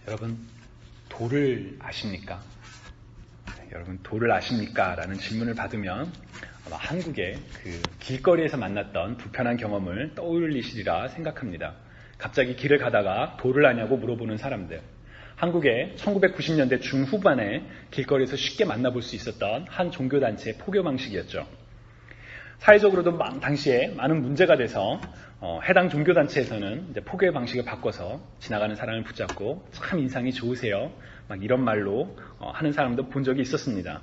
여러분, 도를 아십니까? 여러분, 도를 아십니까? 라는 질문을 받으면 아마 한국의 그 길거리에서 만났던 불편한 경험을 떠올리시리라 생각합니다. 갑자기 길을 가다가 도를 아냐고 물어보는 사람들. 한국의 1990년대 중후반에 길거리에서 쉽게 만나볼 수 있었던 한 종교단체의 포교 방식이었죠. 사회적으로도 당시에 많은 문제가 돼서 해당 종교단체에서는 이제 포교의 방식을 바꿔서 지나가는 사람을 붙잡고 참 인상이 좋으세요. 막 이런 말로 하는 사람도 본 적이 있었습니다.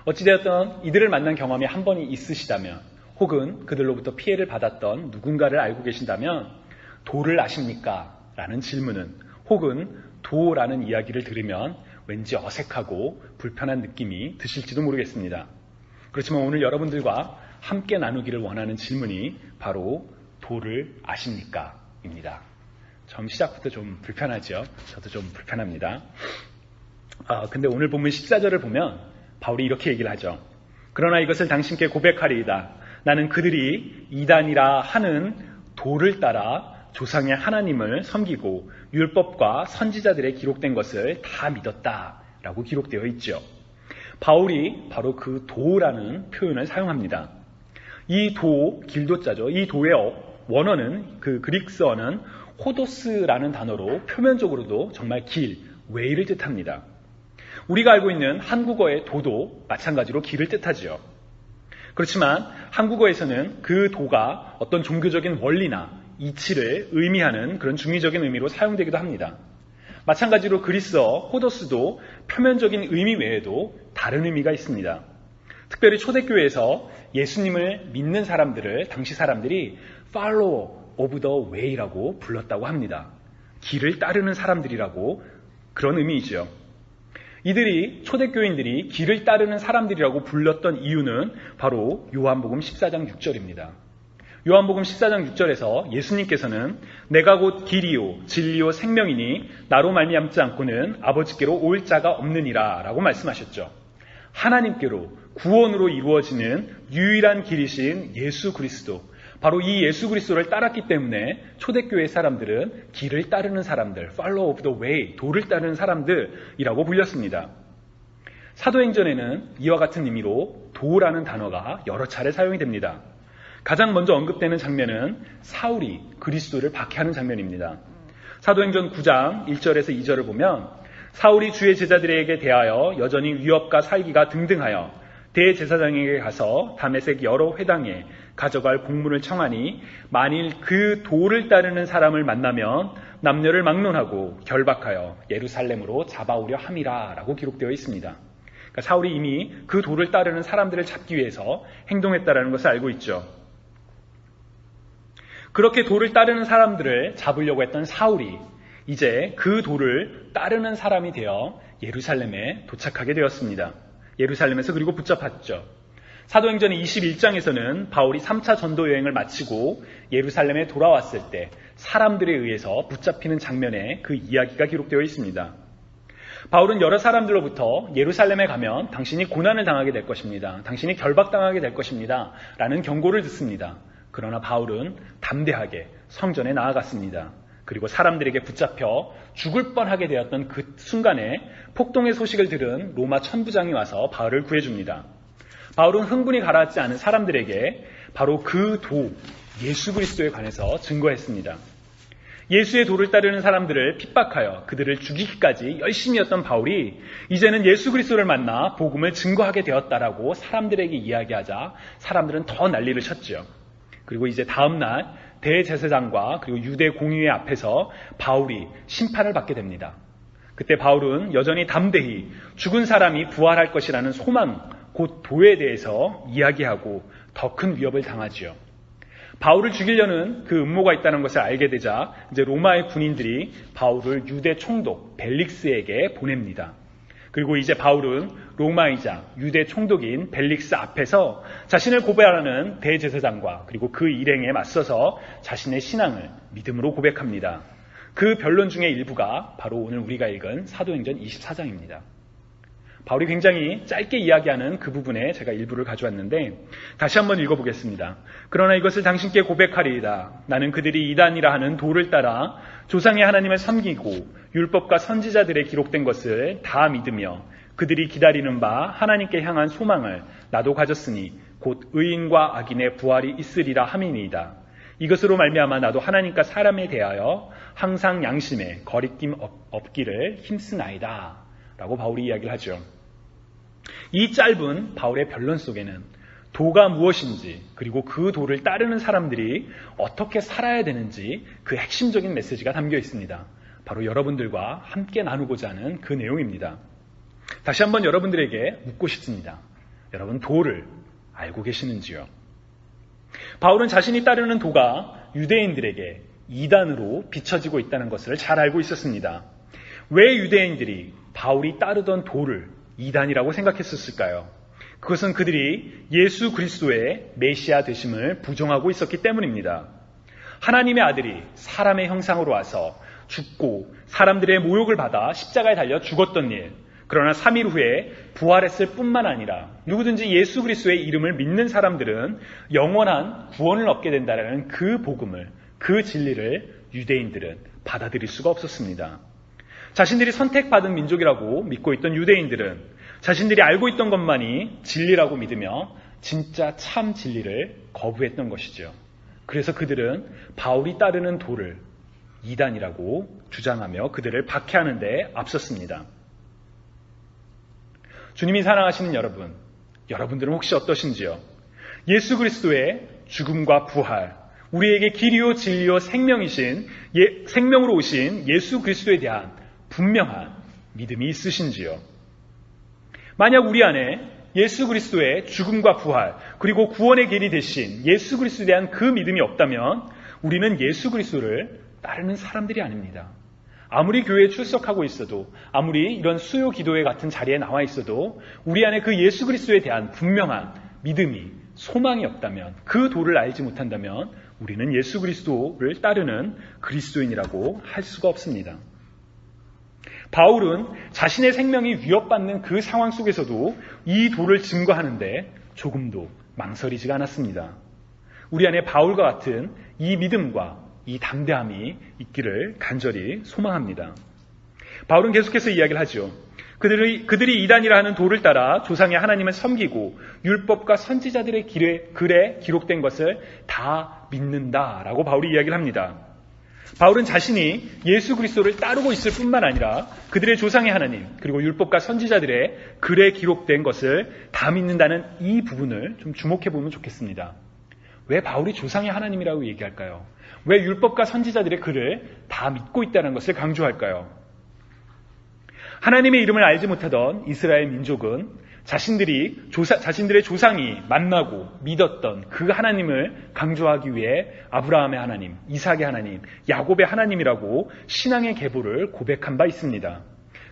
어찌되었든 이들을 만난 경험이 한 번이 있으시다면 혹은 그들로부터 피해를 받았던 누군가를 알고 계신다면 도를 아십니까? 라는 질문은 혹은 도라는 이야기를 들으면 왠지 어색하고 불편한 느낌이 드실지도 모르겠습니다. 그렇지만 오늘 여러분들과 함께 나누기를 원하는 질문이 바로 도를 아십니까? 입니다. 처음 시작부터 좀 불편하죠? 저도 좀 불편합니다. 근데 오늘 본문 14절을 보면 바울이 이렇게 얘기를 하죠. 그러나 이것을 당신께 고백하리이다. 나는 그들이 이단이라 하는 도를 따라 조상의 하나님을 섬기고 율법과 선지자들의 기록된 것을 다 믿었다 라고 기록되어 있죠. 바울이 바로 그 도라는 표현을 사용합니다. 이 도, 길도자죠. 이 도의 원어는 그 그리스어는 호도스라는 단어로 표면적으로도 정말 길, 웨이를 뜻합니다. 우리가 알고 있는 한국어의 도도 마찬가지로 길을 뜻하지요. 그렇지만 한국어에서는 그 도가 어떤 종교적인 원리나 이치를 의미하는 그런 중의적인 의미로 사용되기도 합니다. 마찬가지로 그리스어 호도스도 표면적인 의미 외에도 다른 의미가 있습니다. 특별히 초대교회에서 예수님을 믿는 사람들을 당시 사람들이 follower of the way라고 불렀다고 합니다. 길을 따르는 사람들이라고 그런 의미이죠. 이들이 초대교인들이 길을 따르는 사람들이라고 불렸던 이유는 바로 요한복음 14장 6절입니다. 요한복음 14장 6절에서 예수님께서는 내가 곧 길이요 진리요 생명이니 나로 말미암지 않고는 아버지께로 올 자가 없느니라 라고 말씀하셨죠. 하나님께로 구원으로 이루어지는 유일한 길이신 예수 그리스도, 바로 이 예수 그리스도를 따랐기 때문에 초대교회 사람들은 길을 따르는 사람들, follow of the way, 도를 따르는 사람들이라고 불렸습니다. 사도행전에는 이와 같은 의미로 도라는 단어가 여러 차례 사용이 됩니다. 가장 먼저 언급되는 장면은 사울이 그리스도를 박해하는 장면입니다. 사도행전 9장 1절에서 2절을 보면 사울이 주의 제자들에게 대하여 여전히 위협과 살기가 등등하여 대제사장에게 가서 다메섹 여러 회당에 가져갈 공문을 청하니 만일 그 도를 따르는 사람을 만나면 남녀를 막론하고 결박하여 예루살렘으로 잡아오려 함이라 라고 기록되어 있습니다. 그러니까 사울이 이미 그 도를 따르는 사람들을 잡기 위해서 행동했다라는 것을 알고 있죠. 그렇게 도를 따르는 사람들을 잡으려고 했던 사울이 이제 그 도를 따르는 사람이 되어 예루살렘에 도착하게 되었습니다. 예루살렘에서 그리고 붙잡았죠. 사도행전 21장에서는 바울이 3차 전도 여행을 마치고 예루살렘에 돌아왔을 때 사람들에 의해서 붙잡히는 장면에 그 이야기가 기록되어 있습니다. 바울은 여러 사람들로부터 예루살렘에 가면 당신이 고난을 당하게 될 것입니다. 당신이 결박당하게 될 것입니다. 라는 경고를 듣습니다. 그러나 바울은 담대하게 성전에 나아갔습니다. 그리고 사람들에게 붙잡혀 죽을 뻔하게 되었던 그 순간에 폭동의 소식을 들은 로마 천부장이 와서 바울을 구해줍니다. 바울은 흥분이 가라앉지 않은 사람들에게 바로 그 도, 예수 그리스도에 관해서 증거했습니다. 예수의 도를 따르는 사람들을 핍박하여 그들을 죽이기까지 열심히 했던 바울이 이제는 예수 그리스도를 만나 복음을 증거하게 되었다라고 사람들에게 이야기하자 사람들은 더 난리를 쳤죠. 그리고 이제 다음날 대제사장과 그리고 유대 공의회 앞에서 바울이 심판을 받게 됩니다. 그때 바울은 여전히 담대히 죽은 사람이 부활할 것이라는 소망, 곧 도에 대해서 이야기하고 더 큰 위협을 당하지요. 바울을 죽이려는 그 음모가 있다는 것을 알게 되자 이제 로마의 군인들이 바울을 유대 총독 벨릭스에게 보냅니다. 그리고 이제 바울은 로마이자 유대 총독인 벨릭스 앞에서 자신을 고발하는 대제사장과 그리고 그 일행에 맞서서 자신의 신앙을 믿음으로 고백합니다. 그 변론 중의 일부가 바로 오늘 우리가 읽은 사도행전 24장입니다. 바울이 굉장히 짧게 이야기하는 그 부분에 제가 일부를 가져왔는데 다시 한번 읽어보겠습니다. 그러나 이것을 당신께 고백하리이다. 나는 그들이 이단이라 하는 도를 따라 조상의 하나님을 섬기고 율법과 선지자들의 기록된 것을 다 믿으며 그들이 기다리는 바 하나님께 향한 소망을 나도 가졌으니 곧 의인과 악인의 부활이 있으리라 함이니이다. 이것으로 말미암아 나도 하나님과 사람에 대하여 항상 양심에 거리낌 없기를 힘쓰나이다. 라고 바울이 이야기를 하죠. 이 짧은 바울의 변론 속에는 도가 무엇인지 그리고 그 도를 따르는 사람들이 어떻게 살아야 되는지 그 핵심적인 메시지가 담겨 있습니다. 바로 여러분들과 함께 나누고자 하는 그 내용입니다. 다시 한번 여러분들에게 묻고 싶습니다. 여러분 도를 알고 계시는지요? 바울은 자신이 따르는 도가 유대인들에게 이단으로 비춰지고 있다는 것을 잘 알고 있었습니다. 왜 유대인들이 바울이 따르던 도를 이단이라고 생각했었을까요? 그것은 그들이 예수 그리스도의 메시아 되심을 부정하고 있었기 때문입니다. 하나님의 아들이 사람의 형상으로 와서 죽고 사람들의 모욕을 받아 십자가에 달려 죽었던 일, 그러나 3일 후에 부활했을 뿐만 아니라 누구든지 예수 그리스도의 이름을 믿는 사람들은 영원한 구원을 얻게 된다는 그 복음을, 그 진리를 유대인들은 받아들일 수가 없었습니다. 자신들이 선택받은 민족이라고 믿고 있던 유대인들은 자신들이 알고 있던 것만이 진리라고 믿으며 진짜 참 진리를 거부했던 것이죠. 그래서 그들은 바울이 따르는 도를 이단이라고 주장하며 그들을 박해하는 데 앞섰습니다. 주님이 사랑하시는 여러분, 여러분들은 혹시 어떠신지요? 예수 그리스도의 죽음과 부활, 우리에게 길이요 진리요 생명으로 오신 예수 그리스도에 대한 분명한 믿음이 있으신지요? 만약 우리 안에 예수 그리스도의 죽음과 부활, 그리고 구원의 길이 되신 예수 그리스도에 대한 그 믿음이 없다면 우리는 예수 그리스도를 따르는 사람들이 아닙니다. 아무리 교회에 출석하고 있어도, 아무리 이런 수요 기도회 같은 자리에 나와 있어도 우리 안에 그 예수 그리스도에 대한 분명한 믿음이, 소망이 없다면, 그 도를 알지 못한다면 우리는 예수 그리스도를 따르는 그리스도인이라고 할 수가 없습니다. 바울은 자신의 생명이 위협받는 그 상황 속에서도 이 도를 증거하는데 조금도 망설이지가 않았습니다. 우리 안에 바울과 같은 이 믿음과 이 담대함이 있기를 간절히 소망합니다. 바울은 계속해서 이야기를 하죠. 그들이 이단이라 하는 도를 따라 조상의 하나님을 섬기고 율법과 선지자들의 글에 기록된 것을 다 믿는다라고 바울이 이야기를 합니다. 바울은 자신이 예수 그리스도를 따르고 있을 뿐만 아니라 그들의 조상의 하나님, 그리고 율법과 선지자들의 글에 기록된 것을 다 믿는다는 이 부분을 좀 주목해 보면 좋겠습니다. 왜 바울이 조상의 하나님이라고 얘기할까요? 왜 율법과 선지자들의 글을 다 믿고 있다는 것을 강조할까요? 하나님의 이름을 알지 못하던 이스라엘 민족은 자신들의 조상이 만나고 믿었던 그 하나님을 강조하기 위해 아브라함의 하나님, 이삭의 하나님, 야곱의 하나님이라고 신앙의 계보를 고백한 바 있습니다.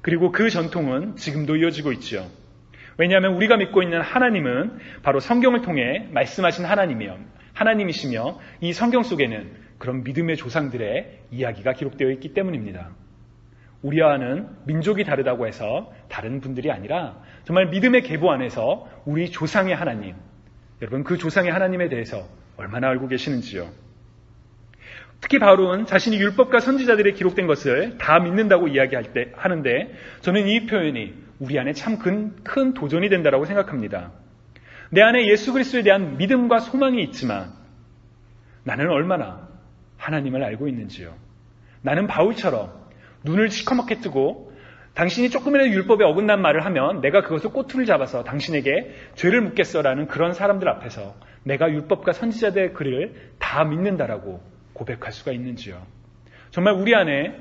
그리고 그 전통은 지금도 이어지고 있죠. 왜냐하면 우리가 믿고 있는 하나님은 바로 성경을 통해 말씀하신 하나님이시며 이 성경 속에는 그런 믿음의 조상들의 이야기가 기록되어 있기 때문입니다. 우리와는 민족이 다르다고 해서 다른 분들이 아니라 정말 믿음의 계보 안에서 우리 조상의 하나님, 여러분 그 조상의 하나님에 대해서 얼마나 알고 계시는지요? 특히 바울은 자신이 율법과 선지자들에 기록된 것을 다 믿는다고 하는데 저는 이 표현이 우리 안에 참 큰 도전이 된다고 생각합니다. 내 안에 예수 그리스도에 대한 믿음과 소망이 있지만 나는 얼마나 하나님을 알고 있는지요? 나는 바울처럼 눈을 시커멓게 뜨고 당신이 조금이라도 율법에 어긋난 말을 하면 내가 그것을 꼬투리를 잡아서 당신에게 죄를 묻겠어라는 그런 사람들 앞에서 내가 율법과 선지자들의 글을 다 믿는다라고 고백할 수가 있는지요? 정말 우리 안에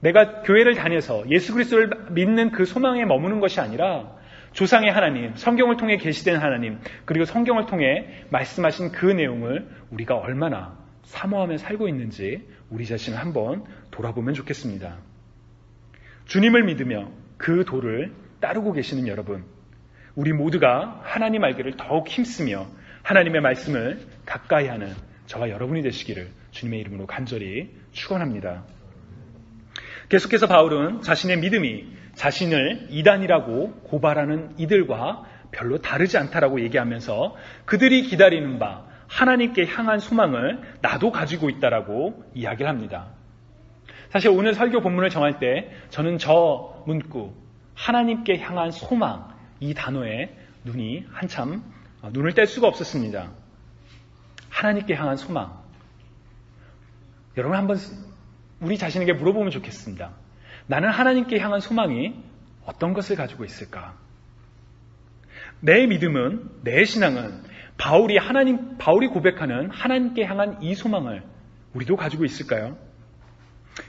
내가 교회를 다녀서 예수 그리스도를 믿는 그 소망에 머무는 것이 아니라 조상의 하나님, 성경을 통해 계시된 하나님, 그리고 성경을 통해 말씀하신 그 내용을 우리가 얼마나 사모하며 살고 있는지 우리 자신을 한번 돌아보면 좋겠습니다. 주님을 믿으며 그 도를 따르고 계시는 여러분, 우리 모두가 하나님 알기를 더욱 힘쓰며 하나님의 말씀을 가까이 하는 저와 여러분이 되시기를 주님의 이름으로 간절히 축원합니다. 계속해서 바울은 자신의 믿음이 자신을 이단이라고 고발하는 이들과 별로 다르지 않다라고 얘기하면서 그들이 기다리는 바 하나님께 향한 소망을 나도 가지고 있다라고 이야기를 합니다. 사실 오늘 설교 본문을 정할 때 저는 저 문구 하나님께 향한 소망 이 단어에 눈이 한참 눈을 뗄 수가 없었습니다. 하나님께 향한 소망. 여러분 한번 우리 자신에게 물어보면 좋겠습니다. 나는 하나님께 향한 소망이 어떤 것을 가지고 있을까? 내 믿음은, 내 신앙은 바울이 고백하는 하나님께 향한 이 소망을 우리도 가지고 있을까요?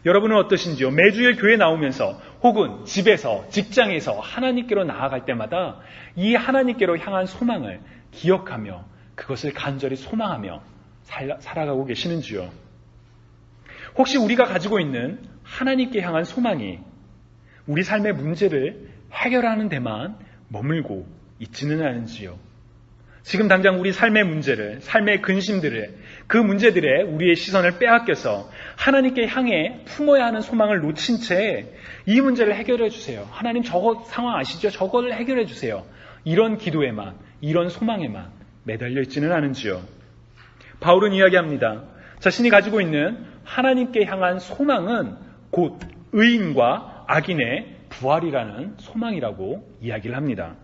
여러분은 어떠신지요? 매주일 교회 나오면서 혹은 집에서, 직장에서 하나님께로 나아갈 때마다 이 하나님께로 향한 소망을 기억하며 그것을 간절히 소망하며 살아가고 계시는지요? 혹시 우리가 가지고 있는 하나님께 향한 소망이 우리 삶의 문제를 해결하는 데만 머물고 있지는 않은지요? 지금 당장 우리 삶의 문제를, 삶의 근심들을, 그 문제들에 우리의 시선을 빼앗겨서 하나님께 향해 품어야 하는 소망을 놓친 채 이 문제를 해결해 주세요. 하나님 저거 상황 아시죠? 저거를 해결해 주세요. 이런 기도에만, 이런 소망에만 매달려 있지는 않은지요? 바울은 이야기합니다. 자신이 가지고 있는 하나님께 향한 소망은 곧 의인과 악인의 부활이라는 소망이라고 이야기를 합니다.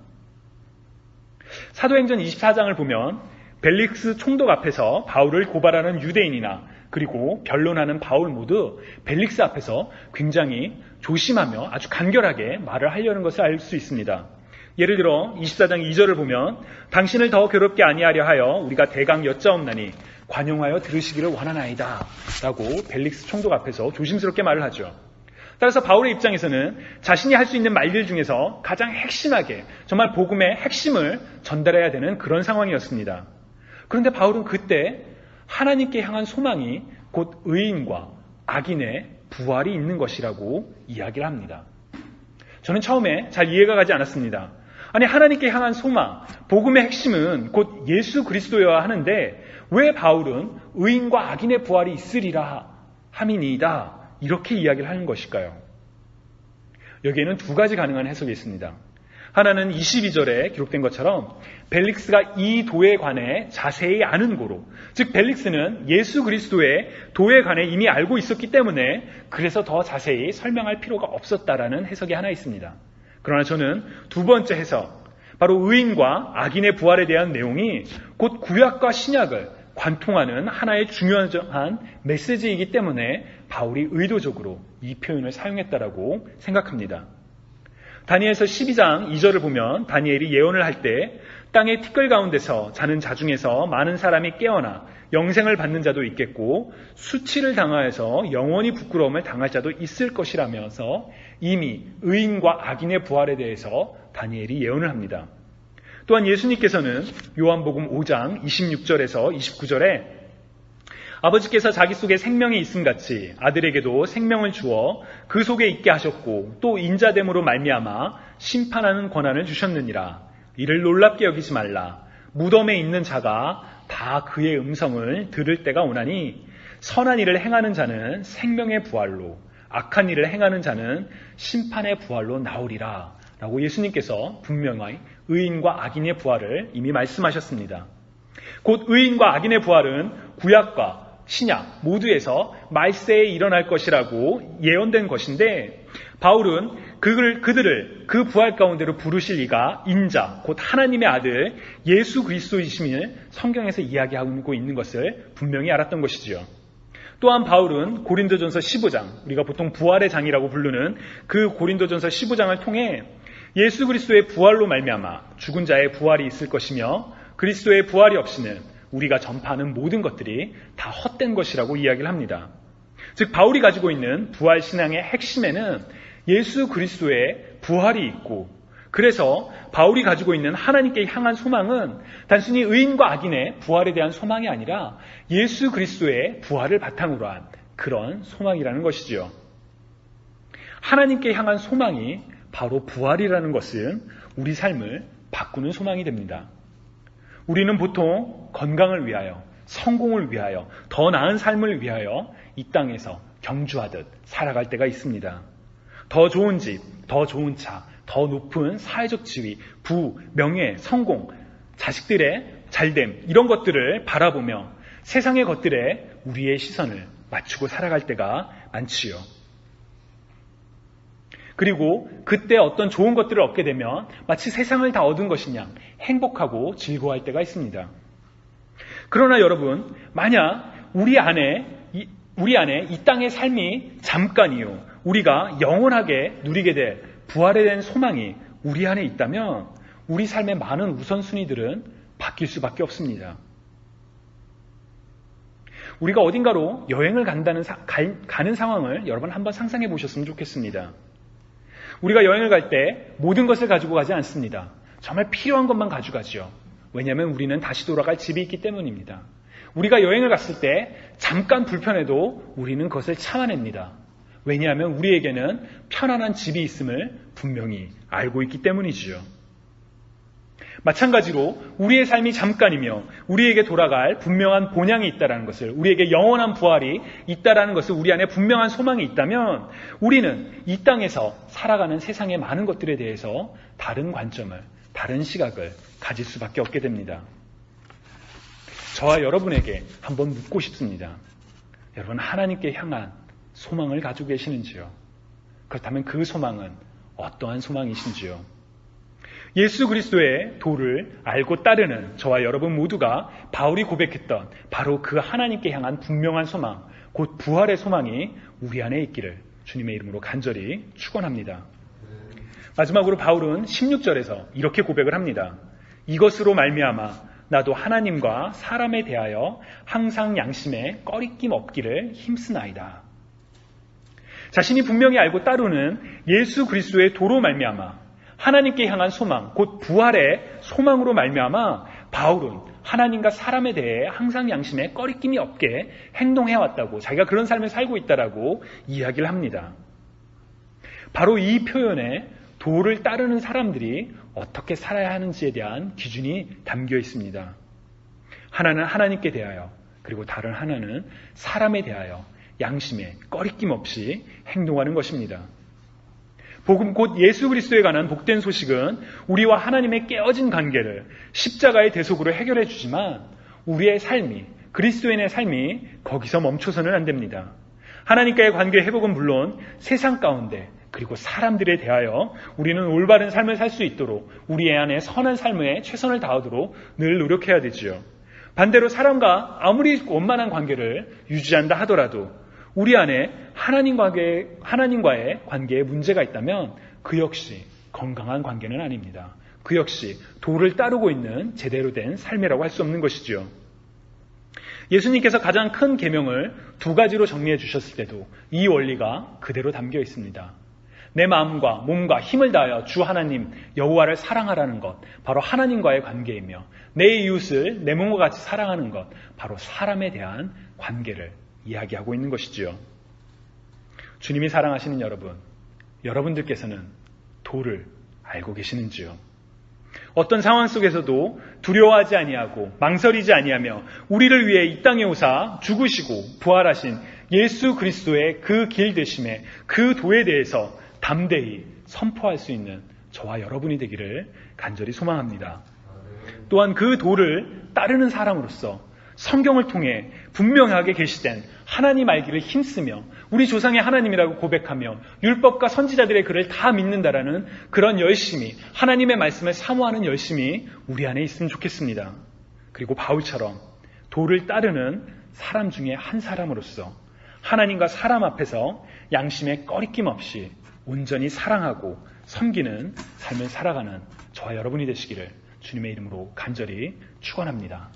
사도행전 24장을 보면 벨릭스 총독 앞에서 바울을 고발하는 유대인이나 그리고 변론하는 바울 모두 벨릭스 앞에서 굉장히 조심하며 아주 간결하게 말을 하려는 것을 알 수 있습니다. 예를 들어 24장 2절을 보면 당신을 더 괴롭게 아니하려 하여 우리가 대강 여짜옵나니 관용하여 들으시기를 원하나이다 라고 벨릭스 총독 앞에서 조심스럽게 말을 하죠. 따라서 바울의 입장에서는 자신이 할 수 있는 말들 중에서 가장 핵심하게 정말 복음의 핵심을 전달해야 되는 그런 상황이었습니다. 그런데 바울은 그때 하나님께 향한 소망이 곧 의인과 악인의 부활이 있는 것이라고 이야기를 합니다. 저는 처음에 잘 이해가 가지 않았습니다. 아니 하나님께 향한 소망, 복음의 핵심은 곧 예수 그리스도여야 하는데 왜 바울은 의인과 악인의 부활이 있으리라 함이니이다 이렇게 이야기를 하는 것일까요? 여기에는 두 가지 가능한 해석이 있습니다. 하나는 22절에 기록된 것처럼 벨릭스가 이 도에 관해 자세히 아는 고로, 즉 벨릭스는 예수 그리스도의 도에 관해 이미 알고 있었기 때문에 그래서 더 자세히 설명할 필요가 없었다라는 해석이 하나 있습니다. 그러나 저는 두 번째 해석, 바로 의인과 악인의 부활에 대한 내용이 곧 구약과 신약을 관통하는 하나의 중요한 메시지이기 때문에 바울이 의도적으로 이 표현을 사용했다라고 생각합니다. 다니엘서 12장 2절을 보면 다니엘이 예언을 할 때 땅의 티끌 가운데서 자는 자 중에서 많은 사람이 깨어나 영생을 받는 자도 있겠고 수치를 당하여서 영원히 부끄러움을 당할 자도 있을 것이라면서 이미 의인과 악인의 부활에 대해서 다니엘이 예언을 합니다. 또한 예수님께서는 요한복음 5장 26절에서 29절에 아버지께서 자기 속에 생명이 있음같이 아들에게도 생명을 주어 그 속에 있게 하셨고 또 인자됨으로 말미암아 심판하는 권한을 주셨느니라. 이를 놀랍게 여기지 말라. 무덤에 있는 자가 다 그의 음성을 들을 때가 오나니 선한 일을 행하는 자는 생명의 부활로 악한 일을 행하는 자는 심판의 부활로 나오리라 라고 예수님께서 분명히 의인과 악인의 부활을 이미 말씀하셨습니다. 곧 의인과 악인의 부활은 구약과 신약 모두에서 말세에 일어날 것이라고 예언된 것인데 바울은 그들을 그 부활 가운데로 부르실 이가 인자 곧 하나님의 아들 예수 그리스도이심을 성경에서 이야기하고 있는 것을 분명히 알았던 것이지요. 또한 바울은 고린도전서 15장, 우리가 보통 부활의 장이라고 부르는 그 고린도전서 15장을 통해 예수 그리스도의 부활로 말미암아 죽은 자의 부활이 있을 것이며 그리스도의 부활이 없이는 우리가 전파하는 모든 것들이 다 헛된 것이라고 이야기를 합니다. 즉 바울이 가지고 있는 부활 신앙의 핵심에는 예수 그리스도의 부활이 있고 그래서 바울이 가지고 있는 하나님께 향한 소망은 단순히 의인과 악인의 부활에 대한 소망이 아니라 예수 그리스도의 부활을 바탕으로 한 그런 소망이라는 것이지요. 하나님께 향한 소망이 바로 부활이라는 것은 우리 삶을 바꾸는 소망이 됩니다. 우리는 보통 건강을 위하여, 성공을 위하여, 더 나은 삶을 위하여 이 땅에서 경주하듯 살아갈 때가 있습니다. 더 좋은 집, 더 좋은 차, 더 높은 사회적 지위, 부, 명예, 성공, 자식들의 잘됨 이런 것들을 바라보며 세상의 것들에 우리의 시선을 맞추고 살아갈 때가 많지요. 그리고 그때 어떤 좋은 것들을 얻게 되면 마치 세상을 다 얻은 것이냐 행복하고 즐거워할 때가 있습니다. 그러나 여러분, 만약 우리 안에 이 땅의 삶이 잠깐이요, 우리가 영원하게 누리게 될 부활에 대한 소망이 우리 안에 있다면 우리 삶의 많은 우선순위들은 바뀔 수밖에 없습니다. 우리가 어딘가로 여행을 가는 상황을 여러분 한번 상상해 보셨으면 좋겠습니다. 우리가 여행을 갈 때 모든 것을 가지고 가지 않습니다. 정말 필요한 것만 가져가죠. 왜냐하면 우리는 다시 돌아갈 집이 있기 때문입니다. 우리가 여행을 갔을 때 잠깐 불편해도 우리는 그것을 참아냅니다. 왜냐하면 우리에게는 편안한 집이 있음을 분명히 알고 있기 때문이지요. 마찬가지로 우리의 삶이 잠깐이며 우리에게 돌아갈 분명한 본향이 있다는 것을, 우리에게 영원한 부활이 있다는 것을, 우리 안에 분명한 소망이 있다면 우리는 이 땅에서 살아가는 세상의 많은 것들에 대해서 다른 관점을, 다른 시각을 가질 수밖에 없게 됩니다. 저와 여러분에게 한번 묻고 싶습니다. 여러분, 하나님께 향한 소망을 가지고 계시는지요? 그렇다면 그 소망은 어떠한 소망이신지요? 예수 그리스도의 도를 알고 따르는 저와 여러분 모두가 바울이 고백했던 바로 그 하나님께 향한 분명한 소망, 곧 부활의 소망이 우리 안에 있기를 주님의 이름으로 간절히 축원합니다. 마지막으로 바울은 16절에서 이렇게 고백을 합니다. 이것으로 말미암아 나도 하나님과 사람에 대하여 항상 양심에 꺼리낌 없기를 힘쓰나이다. 자신이 분명히 알고 따르는 예수 그리스도의 도로 말미암아 하나님께 향한 소망, 곧 부활의 소망으로 말미암아 바울은 하나님과 사람에 대해 항상 양심에 꺼리낌이 없게 행동해왔다고, 자기가 그런 삶을 살고 있다라고 이야기를 합니다. 바로 이 표현에 도를 따르는 사람들이 어떻게 살아야 하는지에 대한 기준이 담겨 있습니다. 하나는 하나님께 대하여, 그리고 다른 하나는 사람에 대하여 양심에 꺼리낌 없이 행동하는 것입니다. 복음 곧 예수 그리스도에 관한 복된 소식은 우리와 하나님의 깨어진 관계를 십자가의 대속으로 해결해 주지만 우리의 삶이, 그리스도인의 삶이 거기서 멈춰서는 안 됩니다. 하나님과의 관계 회복은 물론 세상 가운데 그리고 사람들에 대하여 우리는 올바른 삶을 살 수 있도록 우리 안에 선한 삶에 최선을 다하도록 늘 노력해야 되지요. 반대로 사람과 아무리 원만한 관계를 유지한다 하더라도 우리 안에 하나님과의 관계에 문제가 있다면 그 역시 건강한 관계는 아닙니다. 그 역시 도를 따르고 있는 제대로 된 삶이라고 할 수 없는 것이지요. 예수님께서 가장 큰 계명을 두 가지로 정리해 주셨을 때도 이 원리가 그대로 담겨 있습니다. 내 마음과 몸과 힘을 다하여 주 하나님 여호와를 사랑하라는 것, 바로 하나님과의 관계이며 내 이웃을 내 몸과 같이 사랑하는 것, 바로 사람에 대한 관계를 이야기하고 있는 것이지요. 주님이 사랑하시는 여러분, 여러분들께서는 도를 알고 계시는지요? 어떤 상황 속에서도 두려워하지 아니하고 망설이지 아니하며 우리를 위해 이 땅에 오사 죽으시고 부활하신 예수 그리스도의 그 길 되심에 그 도에 대해서 담대히 선포할 수 있는 저와 여러분이 되기를 간절히 소망합니다. 또한 그 도를 따르는 사람으로서 성경을 통해 분명하게 계시된 하나님 알기를 힘쓰며 우리 조상의 하나님이라고 고백하며 율법과 선지자들의 글을 다 믿는다라는 그런 열심이, 하나님의 말씀을 사모하는 열심이 우리 안에 있으면 좋겠습니다. 그리고 바울처럼 도를 따르는 사람 중에 한 사람으로서 하나님과 사람 앞에서 양심에 꺼리낌 없이 온전히 사랑하고 섬기는 삶을 살아가는 저와 여러분이 되시기를 주님의 이름으로 간절히 축원합니다.